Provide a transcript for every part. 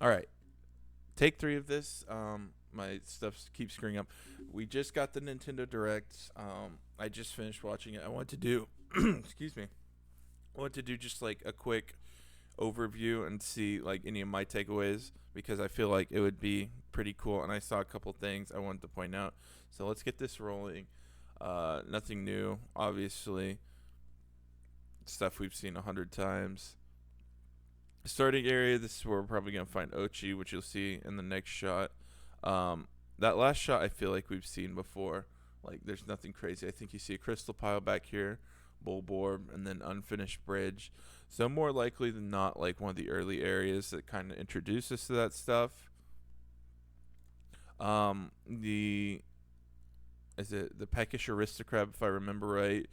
All right, take three of this. My stuff keeps screwing up. We just got the Nintendo Direct. I just finished watching it. I want to do, excuse me. I want to do just like a quick overview and see like any of my takeaways because I feel like it would be pretty cool. And I saw a couple things I wanted to point out. So let's get this rolling. Nothing new, obviously. Stuff we've seen 100 times. Starting area. This is where we're probably gonna find Ochi, which you'll see in the next shot. That last shot I feel like we've seen before. Like there's nothing crazy. I think you see a crystal pile back here, Bulborb, and then unfinished bridge. So more likely than not, like one of the early areas that kind of introduce us to that stuff. The is it the peckish aristocrat if I remember right.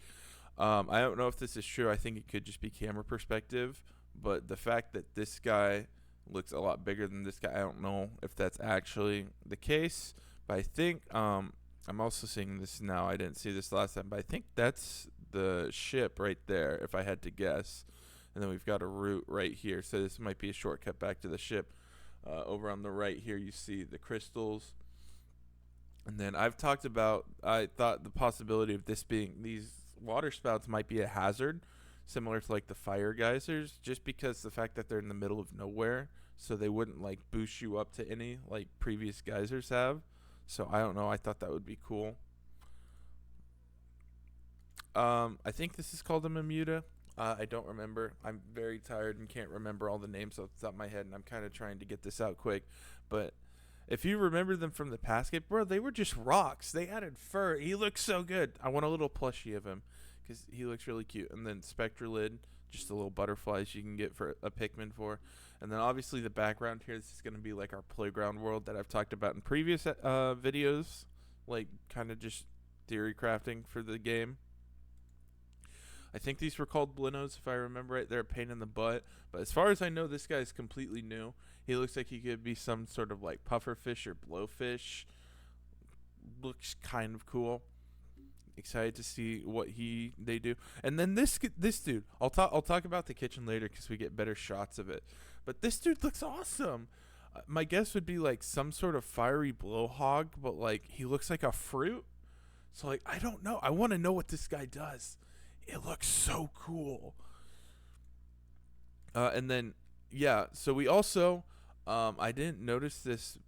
I don't know if this is true. I think it could just be camera perspective, but the fact that this guy looks a lot bigger than this guy, I don't know if that's actually the case. But I think I'm also seeing this now. I didn't see this last time, but I think that's the ship right there. If I had to guess, and then we've got a route right here, so this might be a shortcut back to the ship. Over on the right here, you see the crystals. And then I've talked about, I thought the possibility of this being, these water spouts might be a hazard, similar to like the fire geysers, just because the fact that they're in the middle of nowhere, so they wouldn't like boost you up to any like previous geysers have. So I don't know. I thought that would be cool. I think this is called a Mamuta. I don't remember. I'm very tired and can't remember all the names off the top of my head, and I'm kind of trying to get this out quick. But if you remember them from the past game, bro, they were just rocks. They added fur. He looks so good. I want a little plushie of him because he looks really cute. And then Spectralid, just the little butterflies you can get for a Pikmin for. And then obviously the background here, this is going to be like our playground world that I've talked about in previous videos, like kind of just theory crafting for the game. I think these were called Blinos, if I remember right. They're a pain in the butt. But as far as I know, this guy's completely new. He looks like he could be some sort of like pufferfish or blowfish. Looks kind of cool. Excited to see what they do. And then this dude, I'll talk about the kitchen later because we get better shots of it. But this dude looks awesome. My guess would be like some sort of fiery blowhog, but like he looks like a fruit. So like I don't know. I want to know what this guy does. It looks so cool. And then yeah, so we also I didn't notice this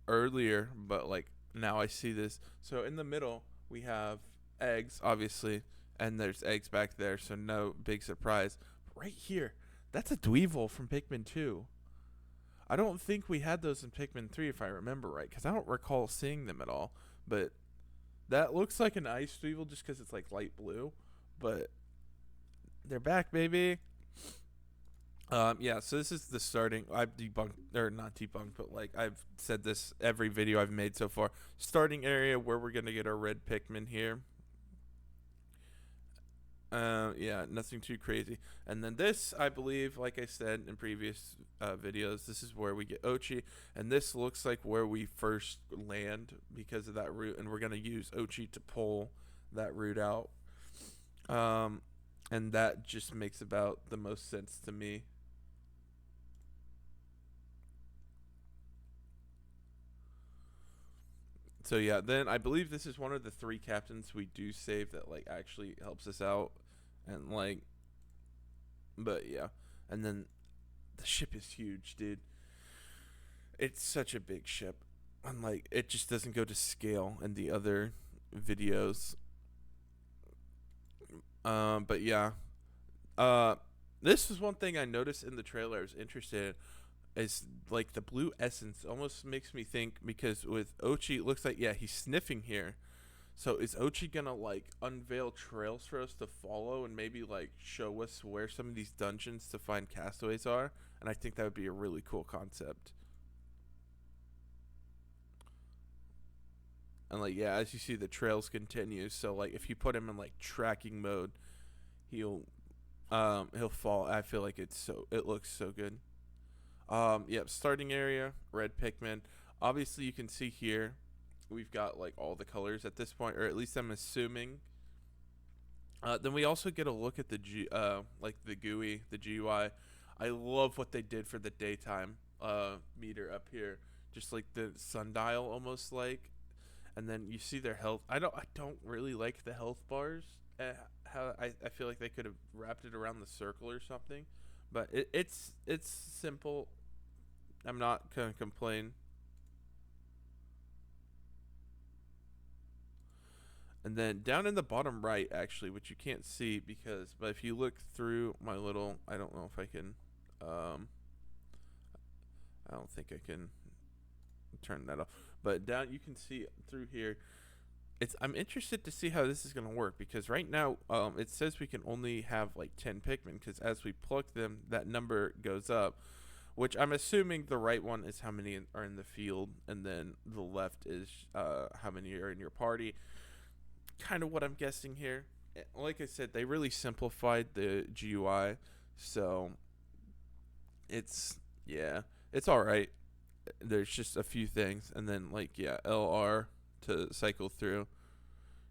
earlier, but like now I see this. So in the middle we have eggs, obviously, and there's eggs back there, so no big surprise. But right here, that's a Dweevil from Pikmin 2. I don't think we had those in Pikmin 3 if I remember right, because I don't recall seeing them at all. But that looks like an ice Dweevil just because it's like light blue. But they're back, baby. Yeah, so this is the starting. I've debunked, or not debunked, but like I've said this every video I've made so far. Starting area where we're gonna get our red Pikmin here. Yeah, nothing too crazy. And then this, I believe, like I said in previous videos, this is where we get Ochi, and this looks like where we first land because of that route, and we're gonna use Ochi to pull that route out. Um, and that just makes about the most sense to me. So yeah, then I believe this is one of the three captains we do save that like actually helps us out, and like, but yeah, and then the ship is huge, dude. It's such a big ship, and like it just doesn't go to scale in the other videos. But yeah, uh, this was one thing I noticed in the trailer. I was interested in is like the blue essence almost makes me think because with Ochi it looks like yeah he's sniffing here. So is Ochi gonna like unveil trails for us to follow and maybe like show us where some of these dungeons to find castaways are? And I think that would be a really cool concept. And like yeah, as you see the trails continue. So like if you put him in like tracking mode, he'll he'll fall. I feel like it looks so good. Yep, starting area, red Pikmin. Obviously you can see here we've got like all the colors at this point, or at least I'm assuming. Then we also get a look at the like the GUI, the GUI. I love what they did for the daytime. meter up here, just like the sundial almost like. And then you see their health. I don't really like the health bars. How I feel like they could have wrapped it around the circle or something, but it's simple. I'm not gonna complain. And then down in the bottom right, actually, which you can't see because, but if you look through my little, I don't know if I can, um, I don't think I can turn that off. But down, you can see through here. I'm interested to see how this is gonna work because right now, it says we can only have like 10 Pikmin because as we pluck them, that number goes up. Which I'm assuming the right one is how many are in the field, and then the left is how many are in your party. Kind of what I'm guessing here. Like I said, they really simplified the GUI, so it's yeah, it's all right. There's just a few things, and then like yeah, LR to cycle through.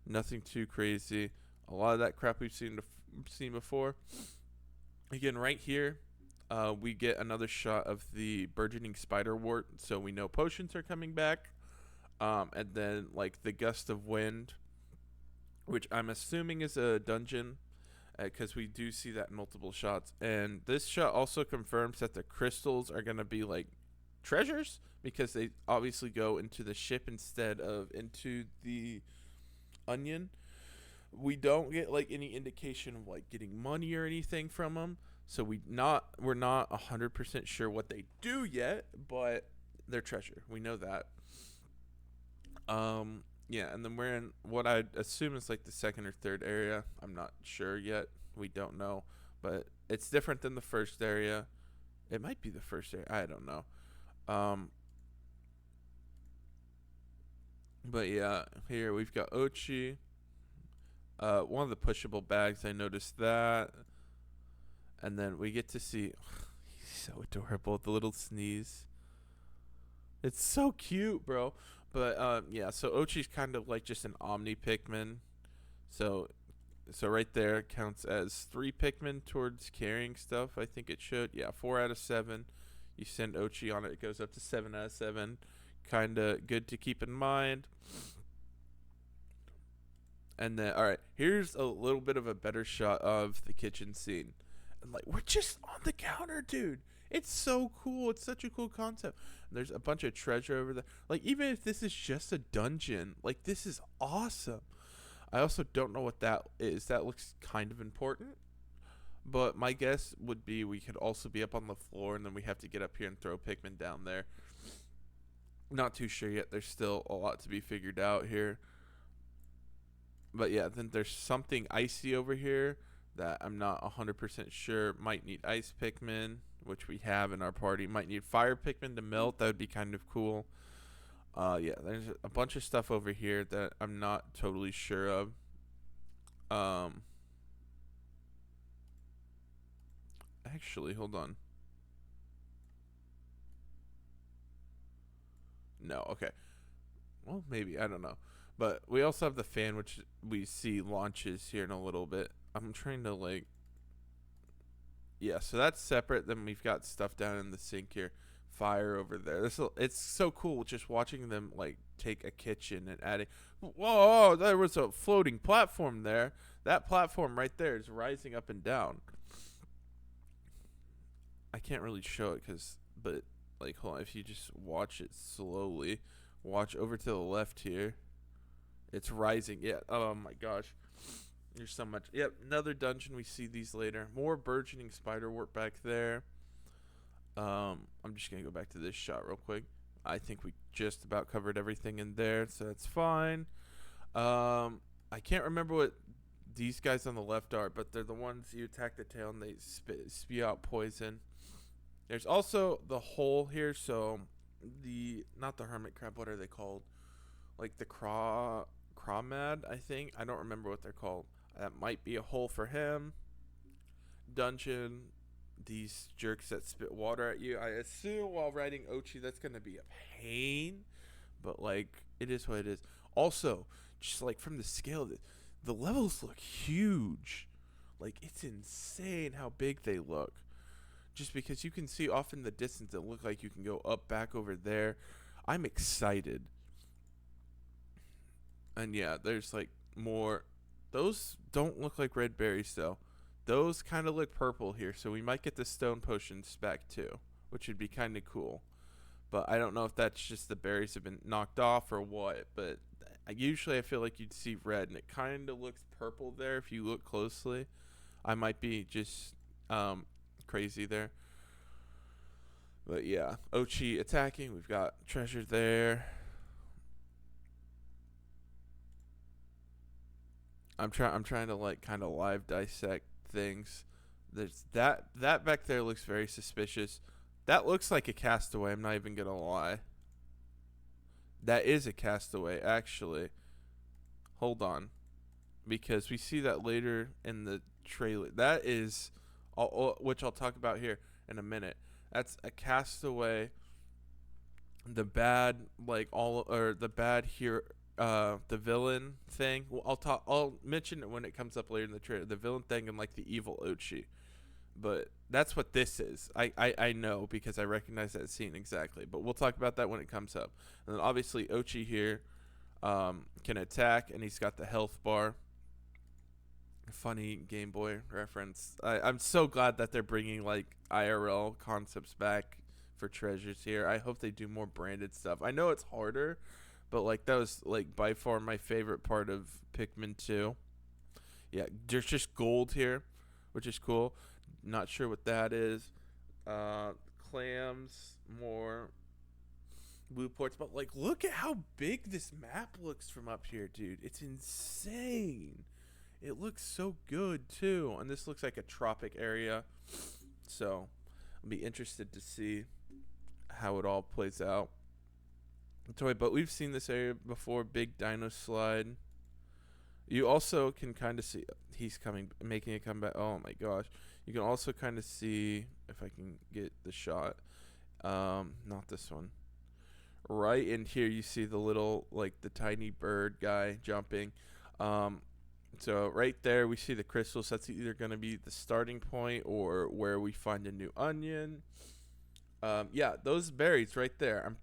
Nothing too crazy. A lot of that crap we've seen before. Again, right here, we get another shot of the burgeoning spider wart, so we know potions are coming back. And then like the gust of wind, which I'm assuming is a dungeon, because we do see that in multiple shots. And this shot also confirms that the crystals are gonna be like treasures because they obviously go into the ship instead of into the onion. We don't get like any indication of like getting money or anything from them, so we're not 100% sure what they do yet, but they're treasure. We know that. Yeah, and then we're in what I assume is like the second or third area. I'm not sure yet. We don't know, but it's different than the first area. It might be the first area. I don't know. Um, but yeah, here we've got Ochi. One of the pushable bags. I noticed that, and then we get to see. He's so adorable. The little sneeze. It's so cute, bro. But yeah. So Ochi's kind of like just an omni Pikmin. So right there counts as 3 Pikmin towards carrying stuff. I think it should. Yeah, 4 out of 7. You send Ochi on it, it goes up to 7 out of 7. Kind of good to keep in mind. And then, all right, here's a little bit of a better shot of the kitchen scene. And like, we're just on the counter, dude. It's so cool. It's such a cool concept. And there's a bunch of treasure over there. Like, even if this is just a dungeon, like, this is awesome. I also don't know what that is. That looks kind of important. But my guess would be we could also be up on the floor, and then we have to get up here and throw Pikmin down there. Not too sure yet. There's still a lot to be figured out here. But yeah, then there's something icy over here that I'm not 100% sure. Might need ice Pikmin, which we have in our party. Might need fire Pikmin to melt. That would be kind of cool. Yeah, there's a bunch of stuff over here that I'm not totally sure of. Um, Actually, hold on. No, okay. Well, maybe, I don't know. But we also have the fan, which we see launches here in a little bit. I'm trying to like, yeah. So that's separate. Then we've got stuff down in the sink here, fire over there. It's so cool just watching them like take a kitchen and adding. Whoa, there was a floating platform there. That platform right there is rising up and down. I can't really show it but like, hold on. If you just watch it slowly, watch over to the left here. It's rising. Yeah. Oh my gosh. There's so much. Yep. Another dungeon. We see these later. More burgeoning spider wart back there. I'm just gonna go back to this shot real quick. I think we just about covered everything in there, so that's fine. I can't remember what these guys on the left are, but they're the ones you attack the tail and they spew out poison. There's also the hole here, so not the hermit crab. What are they called? Like the crawmad, I think. I don't remember what they're called. That might be a hole for him. Dungeon. These jerks that spit water at you. I assume while riding Ochi, that's gonna be a pain, but like it is what it is. Also, just like from the scale of it, the levels look huge. Like it's insane how big they look. just because you can see off in the distance it look like you can go up back over there. I'm excited. And yeah, there's like more. Those don't look like red berries though. Those kind of look purple here, so we might get the stone potions back too, which would be kind of cool. But I don't know if that's just the berries have been knocked off or what. But usually I feel like you'd see red, and it kind of looks purple there if you look closely. I might be just crazy there. But yeah, Ochi attacking. We've got treasure there. I'm trying to like kind of live dissect things. There's that back there looks very suspicious. That looks like a castaway. I'm not even gonna lie. That is a castaway, actually. Hold on, because we see that later in the trailer. That is, which I'll talk about here in a minute. That's a castaway. The bad, like all, or the bad here, the villain thing. Well, I'll mention it when it comes up later in the trailer. The villain thing and like the evil Ochi. But that's what this is. I know because I recognize that scene exactly. But we'll talk about that when it comes up. And then obviously Ochi here can attack, and he's got the health bar. Funny Game Boy reference. I'm so glad that they're bringing like IRL concepts back for treasures here. I hope they do more branded stuff. I know it's harder, but like that was like by far my favorite part of Pikmin 2. Yeah, there's just gold here, which is cool. Not sure what that is. Clams, more blue ports, but like look at how big this map looks from up here, dude. It's insane. It looks so good too, and this looks like a tropic area. So I'll be interested to see how it all plays out. But we've seen this area before. Big dino slide. You also can kind of see he's coming, making a comeback. Oh my gosh! You can also kind of see if I can get the shot. Not this one. Right in here, you see the little like the tiny bird guy jumping. So right there, we see the crystals. That's either going to be the starting point or where we find a new onion. Yeah, those berries right there.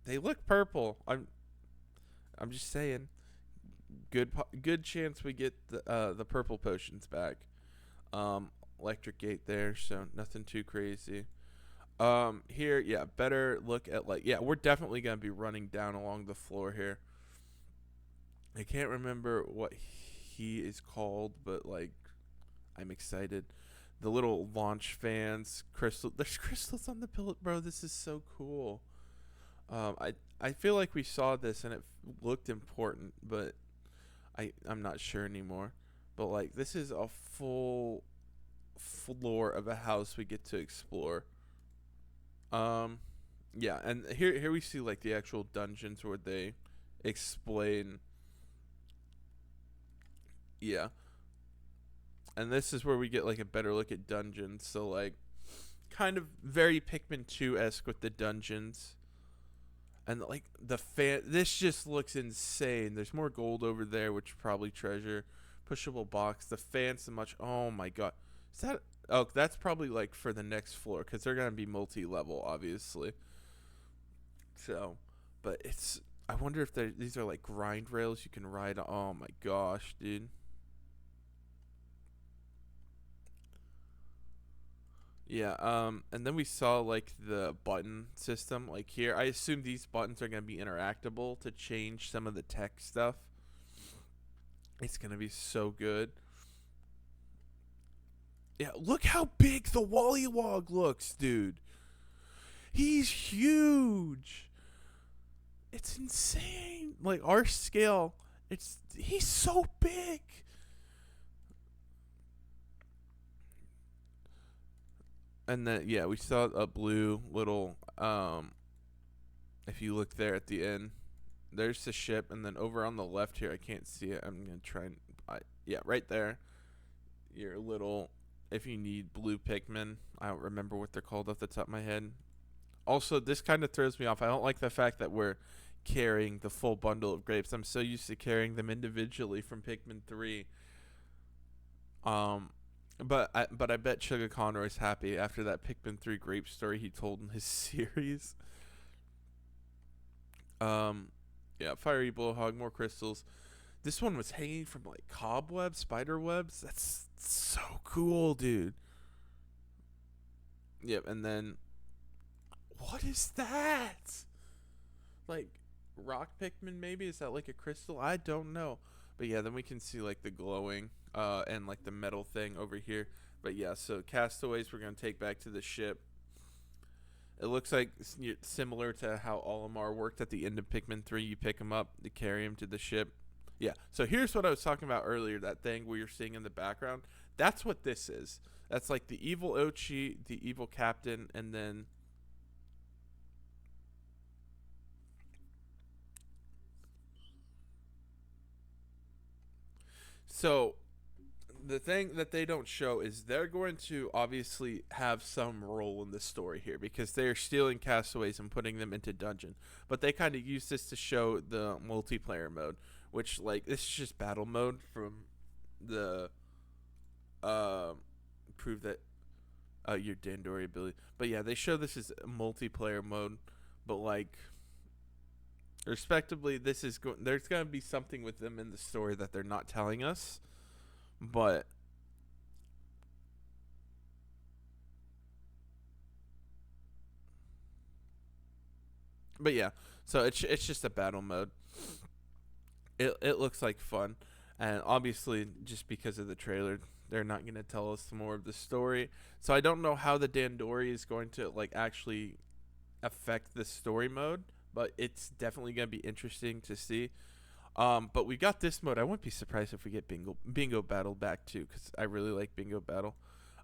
They look purple. I'm just saying. Good chance we get the purple potions back. Electric gate there, so nothing too crazy. Here, yeah, better look at like, yeah, we're definitely gonna be running down along the floor here. I can't remember what he is called, but like, I'm excited. The little launch fans, there's crystals on the pillar, bro. This is so cool. I feel like we saw this and it looked important, but I'm not sure anymore. But like this is a full floor of a house we get to explore. Yeah, and here we see like the actual dungeons where they explain. Yeah. And this is where we get like a better look at dungeons. So like kind of very Pikmin 2-esque with the dungeons. And like the fan, this just looks insane. There's more gold over there, which is probably treasure. Pushable box. The fans so much. Oh my god, is that? Oh, that's probably like for the next floor because they're gonna be multi-level, obviously. So, but it's. I wonder if these are like grind rails you can ride. Oh my gosh, dude. Yeah, and then we saw like the button system. Like here, I assume these buttons are gonna be interactable to change some of the tech stuff. It's gonna be so good. Yeah, look how big the Wollywog looks, dude. He's huge. It's insane. Like our scale, he's so big. And then yeah, we saw a blue little if you look there at the end, there's the ship, and then over on the left here, I can't see it. I'm gonna try and yeah, right there. Your little, if you need blue Pikmin, I don't remember what they're called off the top of my head. Also, this kind of throws me off. I don't like the fact that we're carrying the full bundle of grapes. I'm so used to carrying them individually from Pikmin 3. but I bet Sugar Conroy's happy after that Pikmin 3 grape story he told in his series. Um, yeah, fiery blowhog, more crystals. This one was hanging from like cobwebs, spider webs. That's so cool, dude. Yep, and then what is that? Like rock Pikmin maybe? Is that like a crystal? I don't know. But yeah, then we can see like the glowing and like the metal thing over here. But yeah, so castaways we're gonna take back to the ship. It looks like similar to how Olimar worked at the end of Pikmin 3. You pick them up, you carry them to the ship. Yeah, so here's what I was talking about earlier, that thing we were seeing in the background. That's what this is. That's like the evil Ochi, the evil captain, and then so the thing that they don't show is they're going to obviously have some role in the story here because they're stealing castaways and putting them into dungeon. But they kind of use this to show the multiplayer mode, which like this is just battle mode from the uh, prove that your Dandori ability. But yeah, they show this as multiplayer mode, but like respectively, this is there's going to be something with them in the story that they're not telling us, but yeah, so it's just a battle mode. It looks like fun, and obviously just because of the trailer, they're not going to tell us more of the story. So I don't know how the Dandori is going to like actually affect the story mode, but it's definitely going to be interesting to see. But we got this mode. I wouldn't be surprised if we get Bingo Battle back too, because I really like Bingo Battle.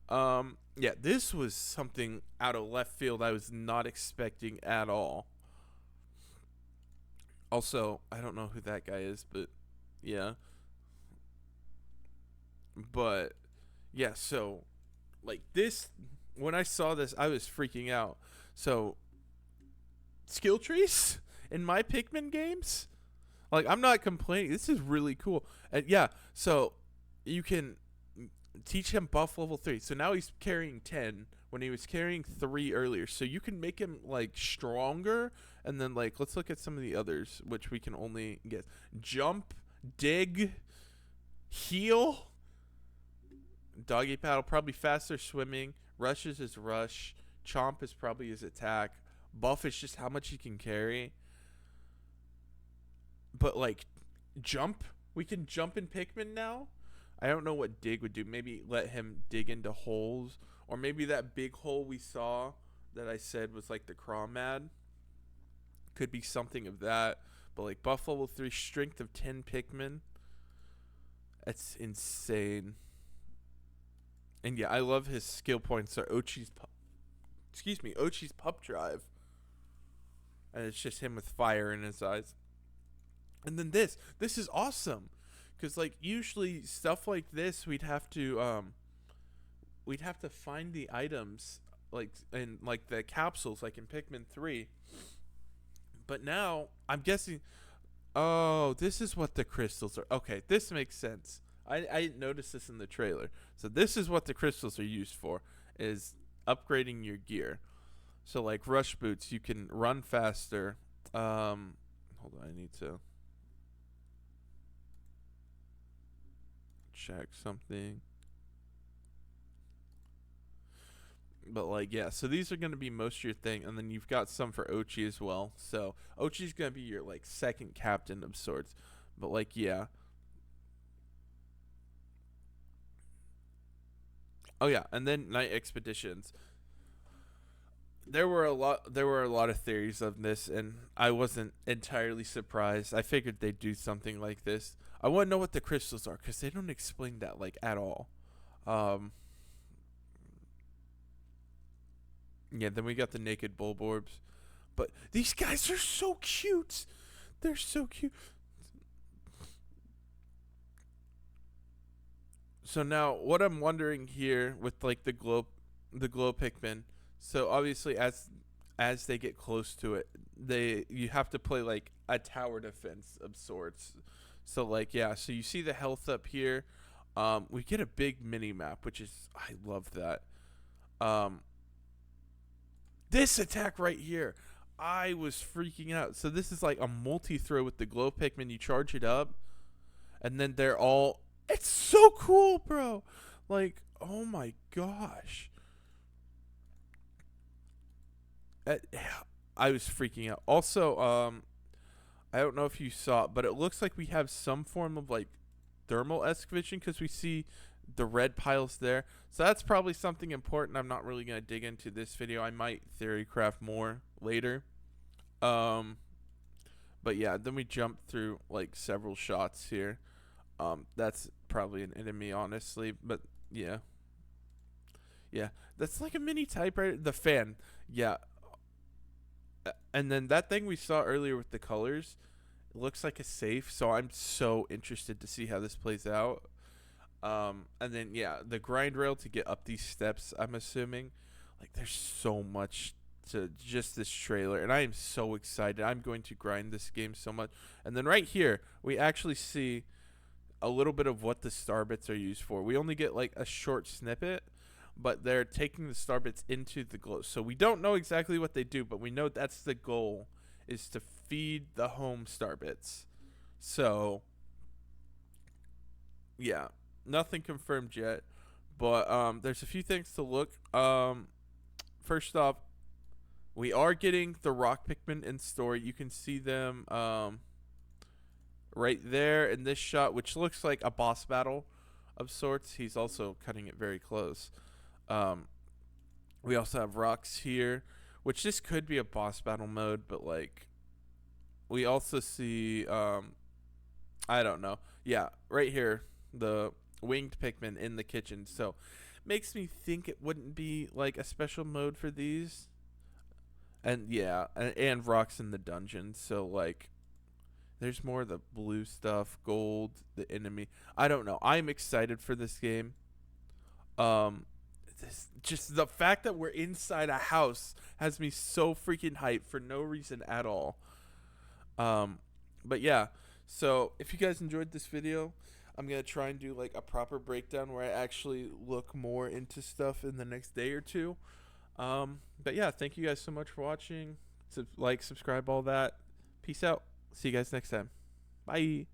Yeah, this was something out of left field I was not expecting at all. Also, I don't know who that guy is, but yeah. But yeah, so like this, when I saw this, I was freaking out. So skill trees in my Pikmin games, like I'm not complaining. This is really cool, and yeah, so you can teach him buff level 3. So now he's carrying 10 when he was carrying 3 earlier. So you can make him like stronger, and then like let's look at some of the others which we can only get. Jump, dig, heal, doggy paddle, probably faster swimming, rush is his rush, chomp is probably his attack, buff is just how much he can carry. But like jump, we can jump in Pikmin now. I don't know what dig would do. Maybe let him dig into holes, or maybe that big hole we saw that I said was like the Crawmad could be something of that. But like buff level 3, strength of 10 Pikmin. That's insane. And yeah, I love his skill points are Ochi's pup drive. And it's just him with fire in his eyes. And then this is awesome. Cuz like usually stuff like this we'd have to find the items like in like the capsules like in Pikmin 3. But now I'm guessing, oh, this is what the crystals are. Okay, this makes sense. I didn't notice this in the trailer. So this is what the crystals are used for, is upgrading your gear. So like rush boots, you can run faster. Hold on, I need to check something. But like yeah, so these are gonna be most of your thing, and then you've got some for Ochi as well. So Ochi's gonna be your like second captain of sorts. But like yeah. Oh yeah, and then night expeditions. There were a lot of theories of this, and I wasn't entirely surprised. I figured they'd do something like this. I want to know what the crystals are because they don't explain that like at all. Um, yeah, then we got the naked bulborbs, but these guys are so cute. They're so cute. So now, what I'm wondering here with like the glow Pikmin. So obviously, as they get close to it, you have to play like a tower defense of sorts. So like yeah, so you see the health up here. We get a big mini map, which is, I love that. Um, this attack right here, I was freaking out. So this is like a multi-throw with the glow Pikmin. You charge it up, and then they're all. It's so cool, bro. Like, oh my gosh. Uh, I was freaking out. Also, I don't know if you saw it, but it looks like we have some form of like thermal-esque vision because we see the red piles there. So that's probably something important. I'm not really gonna dig into this video. I might theory craft more later. Um, but yeah, then we jump through like several shots here. That's probably an enemy, honestly. But yeah, yeah, that's like a mini typewriter. The fan, yeah. And then that thing we saw earlier with the colors, it looks like a safe. So I'm so interested to see how this plays out. And then yeah, the grind rail to get up these steps. I'm assuming, like, there's so much to just this trailer, and I am so excited. I'm going to grind this game so much. And then right here, we actually see a little bit of what the star bits are used for. We only get like a short snippet, but they're taking the star bits into the glow. So we don't know exactly what they do, but we know that's the goal, is to feed the home star bits. So yeah, nothing confirmed yet, but there's a few things to look. First off, we are getting the rock Pikmin in story. You can see them right there in this shot, which looks like a boss battle of sorts. He's also cutting it very close. Um, we also have rocks here, which this could be a boss battle mode, but like we also see I don't know. Yeah, right here, the winged Pikmin in the kitchen. So makes me think it wouldn't be like a special mode for these. And yeah, and rocks in the dungeon. So like there's more of the blue stuff, gold, the enemy. I don't know. I'm excited for this game. Um just the fact that we're inside a house has me so freaking hyped for no reason at all. Um, but yeah, so if you guys enjoyed this video, I'm gonna try and do like a proper breakdown where I actually look more into stuff in the next day or two. But yeah, thank you guys so much for watching. Like, subscribe, all that. Peace out. See you guys next time. Bye.